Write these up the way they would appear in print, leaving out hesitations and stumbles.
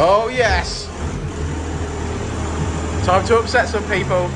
Oh yes! Time to upset some people.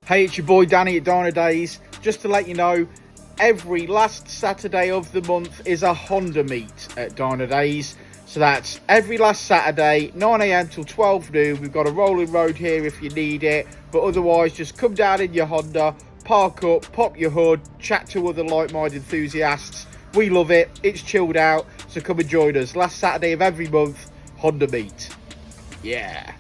Hey, it's your boy Danny at Dynodaze. Just to let you know, every last Saturday of the month is a Honda meet at Dynodaze. So that's every last Saturday, 9 AM till 12 noon. We've got a rolling road here if you need it. But otherwise, just come down in your Honda, park up, pop your hood, chat to other like-minded enthusiasts. We love it. It's chilled out. So come and join us. Last Saturday of every month, Honda meet. Yeah.